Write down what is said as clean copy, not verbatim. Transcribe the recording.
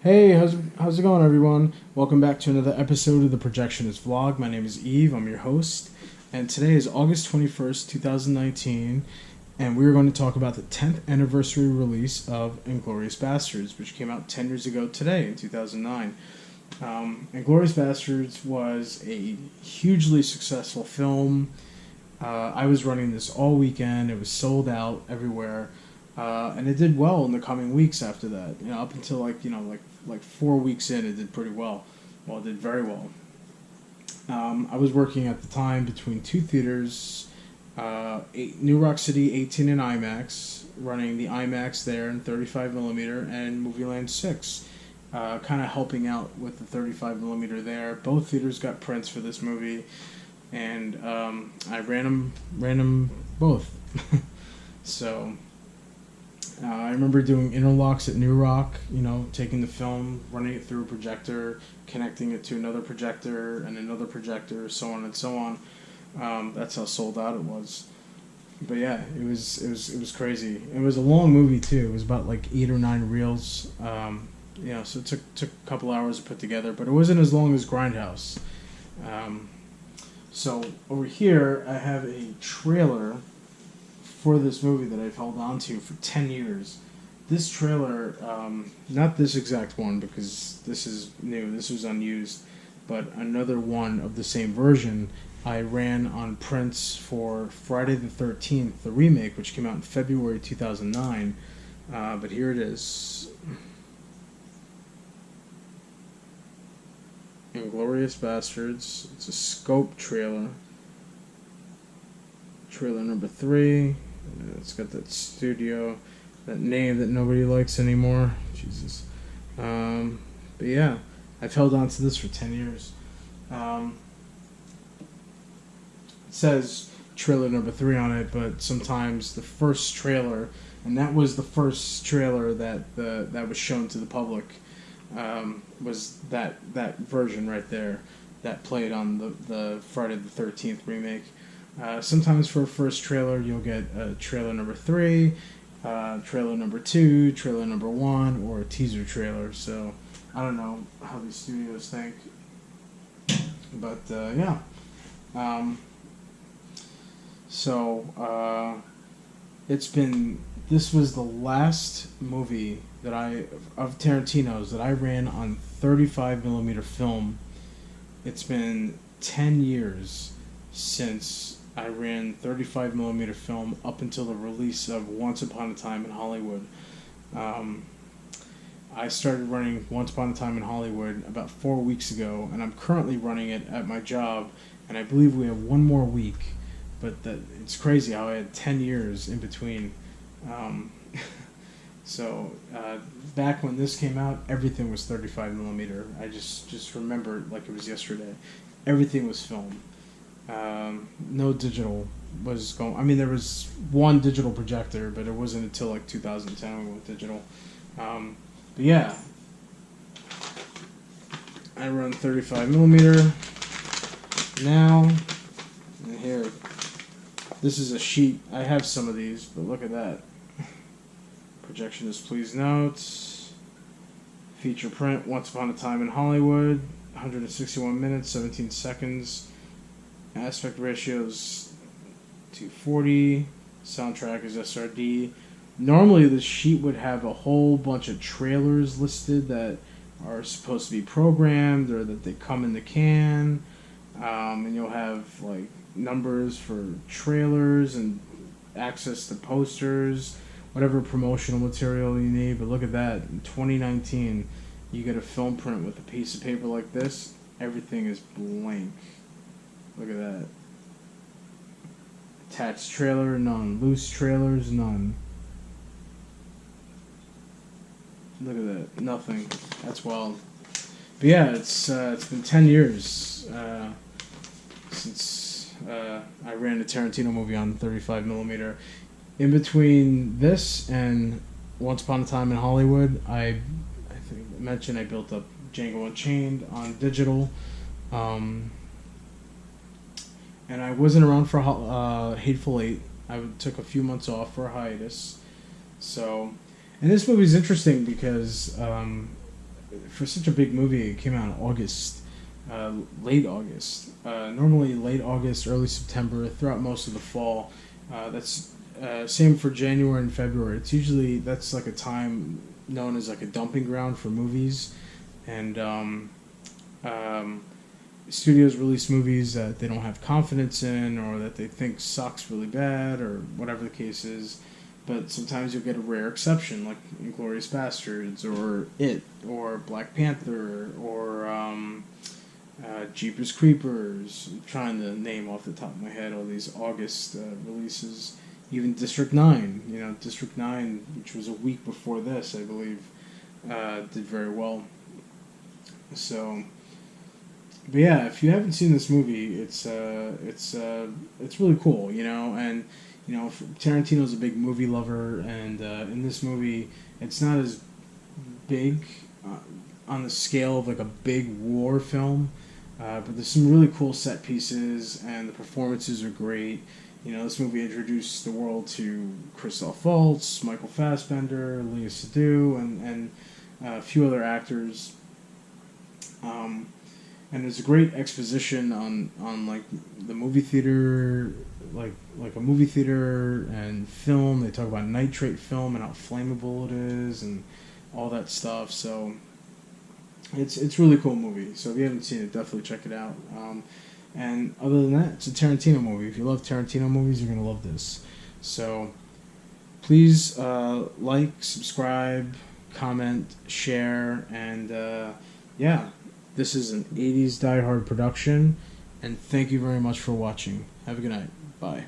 Hey, how's it going, everyone? Welcome back to another episode of the Projectionist vlog. My name is Eve. I'm your host, and today is August 21st, 2019, and we are going to talk about the 10th anniversary release of Inglourious Basterds, which came out 10 years ago today in 2009. Inglourious Basterds was a hugely successful film. I was running this all weekend. It was sold out everywhere. And it did well in the coming weeks after that. Up until like 4 weeks in, it did pretty well. Well, it did very well. I was working at the time between two theaters, New Rock City 18 and IMAX, running the IMAX there in 35 millimeter and Movieland 6, kind of helping out with the 35 millimeter there. Both theaters got prints for this movie, and I ran them both. So. I remember doing interlocks at New Rock, taking the film, running it through a projector, connecting it to another projector and another projector, so on and so on. That's how sold out it was. But yeah, it was crazy. It was a long movie too. It was about like 8 or 9 reels. So it took a couple hours to put together, but it wasn't as long as Grindhouse. So over here, I have a trailer for this movie that I've held on to for 10 years. This trailer, not this exact one because this is new, this was unused, but another one of the same version I ran on prints for Friday the 13th, the remake, which came out in February 2009. But here it is. Inglourious Basterds. It's a scope trailer. Trailer number 3. It's got that studio, that name that nobody likes anymore. Jesus. But yeah, I've held on to this for 10 years. It says trailer number 3 on it, but sometimes the first trailer, and that was the first trailer that was shown to the public, was that version right there that played on the Friday the 13th remake. Sometimes for a first trailer, you'll get trailer number 3, trailer number 2, trailer number 1, or a teaser trailer. So I don't know how these studios think, but yeah. This was the last movie of Tarantino's that I ran on 35 millimeter film. It's been 10 years since I ran 35 millimeter film up until the release of Once Upon a Time in Hollywood. I started running Once Upon a Time in Hollywood about 4 weeks ago, and I'm currently running it at my job, and I believe we have one more week. But it's crazy how I had 10 years in between. So back when this came out, everything was 35 millimeter. I just remember it like it was yesterday. Everything was film. No digital was going. I mean, there was one digital projector, but it wasn't until like 2010 we went digital. But yeah, I run 35 millimeter now. And here, this is a sheet. I have some of these, but look at that. Projectionist, please note. Feature print. Once Upon a Time in Hollywood. 161 minutes, 17 seconds. Aspect ratios 240. Soundtrack is SRD. Normally this sheet would have a whole bunch of trailers listed that are supposed to be programmed or that they come in the can. And you'll have like numbers for trailers and access to posters, whatever promotional material you need. But look at that. In 2019, you get a film print with a piece of paper like this. Everything is blank. Look at that. Attached trailer, none. Loose trailers, none. Look at that. Nothing. That's wild. But yeah, it's been 10 years since I ran a Tarantino movie on 35 millimeter. In between this and Once Upon a Time in Hollywood, I think I mentioned I built up Django Unchained on digital. And I wasn't around for Hateful Eight. I took a few months off for a hiatus. So, and this movie is interesting because for such a big movie, it came out in August, late August. Normally late August, early September, throughout most of the fall. That's same for January and February. It's usually that's like a time known as like a dumping ground for movies, and studios release movies that they don't have confidence in or that they think sucks really bad or whatever the case is. But sometimes you'll get a rare exception like Inglourious Basterds or It or Black Panther or Jeepers Creepers. I'm trying to name off the top of my head all these August releases. Even District 9, District 9, which was a week before this, I believe, did very well. So, but yeah, if you haven't seen this movie, it's really cool, and Tarantino's a big movie lover, and in this movie, it's not as big on the scale of like a big war film, but there's some really cool set pieces, and the performances are great. This movie introduced the world to Christoph Waltz, Michael Fassbender, Léa Seydoux, and a few other actors. And there's a great exposition on like the movie theater, like a movie theater and film. They talk about nitrate film and how flammable it is and all that stuff. So it's really cool movie. So if you haven't seen it, definitely check it out. And other than that, it's a Tarantino movie. If you love Tarantino movies, you're gonna love this. So please like, subscribe, comment, share, and yeah. This is an 80s Die Hard production, and thank you very much for watching. Have a good night. Bye.